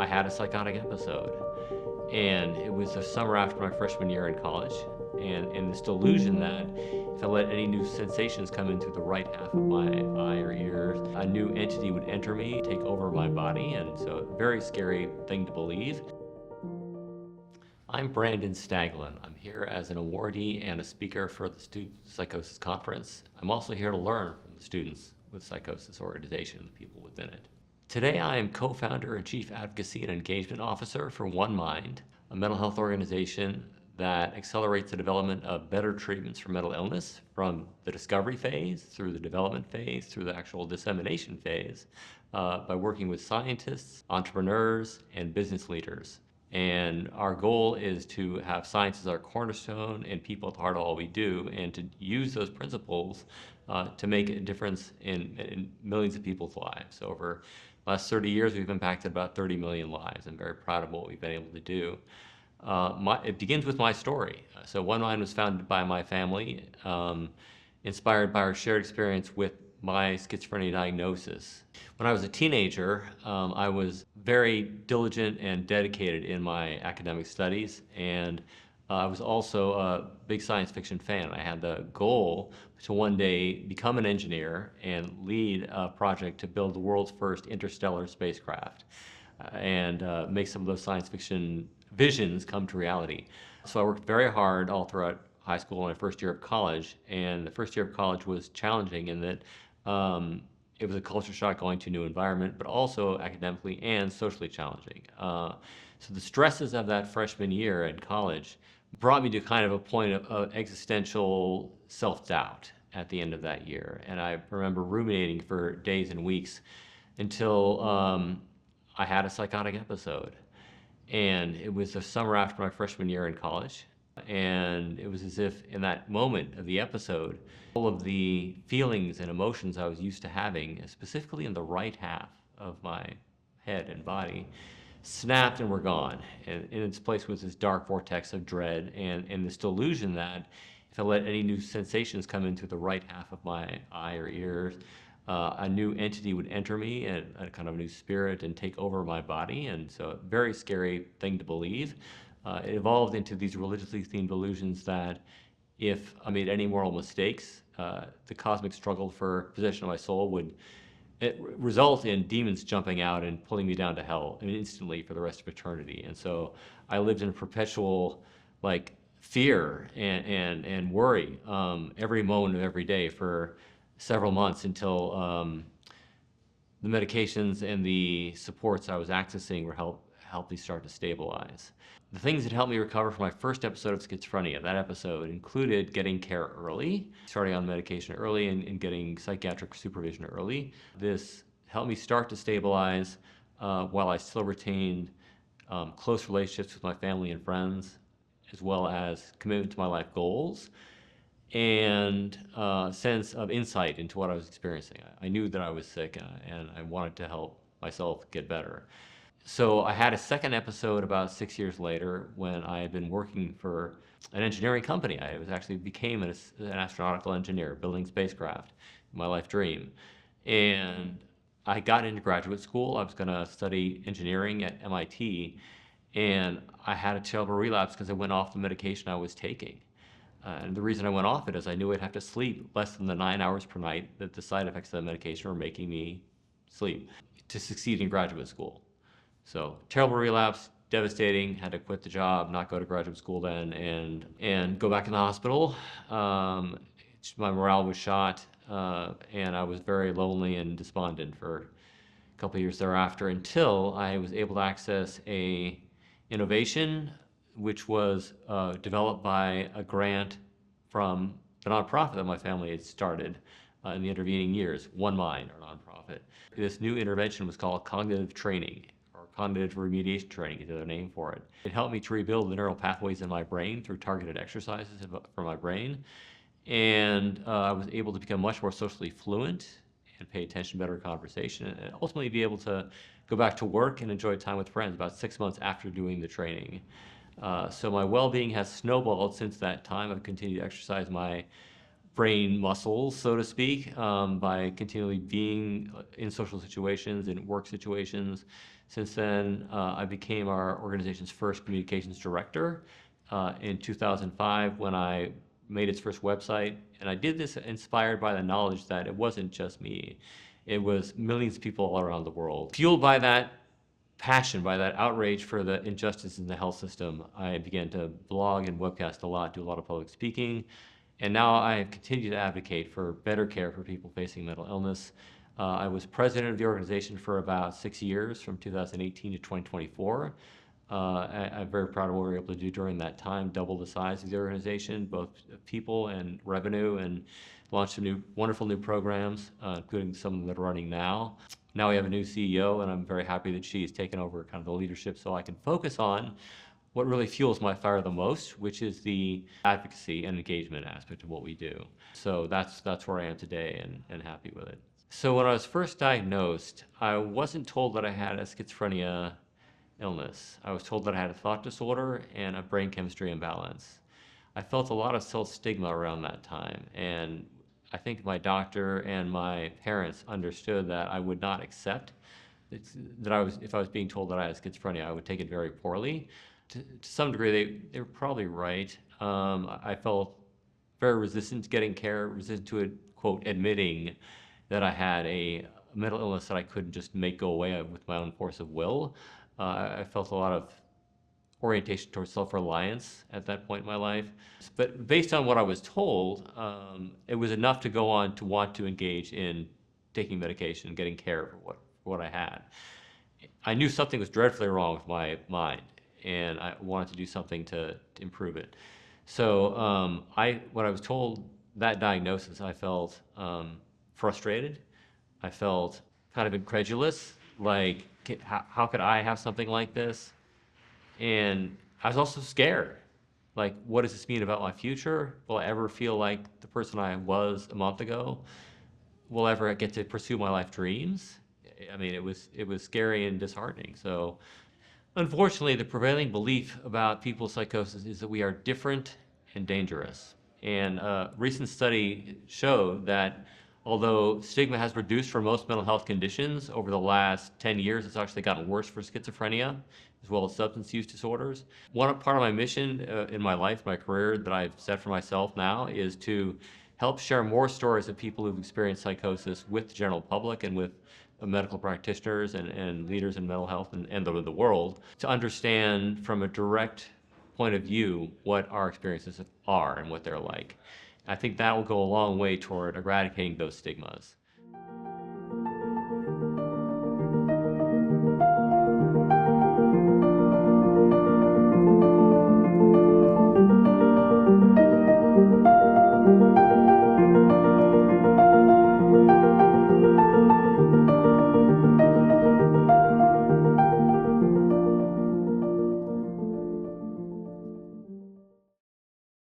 I had a psychotic episode, and it was the summer after my freshman year in college, and this delusion that if I let any new sensations come in through the right half of my eye or ears, a new entity would enter me, take over my body, and so a very scary thing to believe. I'm Brandon Staglin. I'm here as an awardee and a speaker for the Student Psychosis Conference. I'm also here to learn from the students with Psychosis organization and the people within it. Today I am co-founder and chief advocacy and engagement officer for One Mind, a mental health organization that accelerates the development of better treatments for mental illness from the discovery phase through the development phase through the actual dissemination phase by working with scientists, entrepreneurs, and business leaders. And our goal is to have science as our cornerstone and people at the heart of all we do, and to use those principles to make a difference in millions of people's lives. So over the last 30 years, we've impacted about 30 million lives. I'm very proud of what we've been able to do. It begins with my story. So One Mind was founded by my family, inspired by our shared experience with my schizophrenia diagnosis. When I was a teenager, I was very diligent and dedicated in my academic studies, and I was also a big science fiction fan. I had the goal to one day become an engineer and lead a project to build the world's first interstellar spacecraft and make some of those science fiction visions come to reality. So I worked very hard all throughout high school and my first year of college, and the first year of college was challenging in that it was a culture shock going to a new environment, but also academically and socially challenging. So the stresses of that freshman year in college brought me to kind of a point of existential self-doubt at the end of that year. And I remember ruminating for days and weeks until I had a psychotic episode. And it was the summer after my freshman year in college. And it was as if in that moment of the episode, all of the feelings and emotions I was used to having, specifically in the right half of my head and body, snapped and were gone. And in its place was this dark vortex of dread and this delusion that if I let any new sensations come in through the right half of my eye or ears, a new entity would enter me, and a kind of new spirit, and take over my body. And so a very scary thing to believe. It evolved into these religiously themed delusions that if I made any moral mistakes, the cosmic struggle for possession of my soul would result in demons jumping out and pulling me down to hell, I mean, instantly for the rest of eternity. And so I lived in a perpetual fear and worry every moment of every day for several months until the medications and the supports I was accessing were helped me start to stabilize. The things that helped me recover from my first episode of schizophrenia, that episode included getting care early, starting on medication early, and getting psychiatric supervision early. This helped me start to stabilize while I still retained close relationships with my family and friends, as well as commitment to my life goals and a sense of insight into what I was experiencing. I knew that I was sick, and I wanted to help myself get better. So I had a second episode about 6 years later when I had been working for an engineering company. I became an astronautical engineer, building spacecraft, my life dream. And I got into graduate school. I was going to study engineering at MIT, and I had a terrible relapse because I went off the medication I was taking. And the reason I went off it is I knew I'd have to sleep less than the 9 hours per night that the side effects of the medication were making me sleep to succeed in graduate school. So terrible relapse, devastating, had to quit the job, not go to graduate school then, and go back in the hospital. My morale was shot, and I was very lonely and despondent for a couple of years thereafter until I was able to access a innovation which was developed by a grant from the nonprofit that my family had started in the intervening years, One Mind, our nonprofit. This new intervention was called cognitive training, or cognitive remediation training is the other name for it. It helped me to rebuild the neural pathways in my brain through targeted exercises for my brain, and I was able to become much more socially fluent and pay attention better to conversation, and ultimately be able to go back to work and enjoy time with friends about 6 months after doing the training. So my well-being has snowballed since that time. I've continued to exercise my brain muscles, so to speak, by continually being in social situations and work situations, Since then, I became our organization's first communications director in 2005 when I made its first website. And I did this inspired by the knowledge that it wasn't just me. It was millions of people all around the world. Fueled by that passion, by that outrage for the injustice in the health system, I began to blog and webcast a lot, do a lot of public speaking, and now I have continued to advocate for better care for people facing mental illness. I was president of the organization for about 6 years, from 2018 to 2024. I'm very proud of what we were able to do during that time, double the size of the organization, both people and revenue, and launched some wonderful new programs, including some that are running now. Now we have a new CEO, and I'm very happy that she's taken over kind of the leadership so I can focus on what really fuels my fire the most, which is the advocacy and engagement aspect of what we do. So that's where I am today, and happy with it. So when I was first diagnosed, I wasn't told that I had a schizophrenia illness. I was told that I had a thought disorder and a brain chemistry imbalance. I felt a lot of self-stigma around that time, and I think my doctor and my parents understood that I would not accept that if I was being told that I had schizophrenia, I would take it very poorly. To some degree, they were probably right. I felt very resistant to getting care, resistant to it, quote, admitting that I had a mental illness that I couldn't just make go away with my own force of will. I felt a lot of orientation towards self-reliance at that point in my life. But based on what I was told, it was enough to go on to want to engage in taking medication and getting care for what I had. I knew something was dreadfully wrong with my mind, and I wanted to do something to improve it. So when I was told that diagnosis, I felt frustrated. I felt kind of incredulous, like, how could I have something like this? And I was also scared. Like, what does this mean about my future? Will I ever feel like the person I was a month ago? Will I ever get to pursue my life dreams? I mean, it was scary and disheartening. So, unfortunately, the prevailing belief about people's psychosis is that we are different and dangerous. And a recent study showed that although stigma has reduced for most mental health conditions over the last 10 years, it's actually gotten worse for schizophrenia, as well as substance use disorders. One part of my mission in my life, my career that I've set for myself now is to help share more stories of people who've experienced psychosis with the general public and with medical practitioners and leaders in mental health and the world, to understand from a direct point of view what our experiences are and what they're like. I think that will go a long way toward eradicating those stigmas.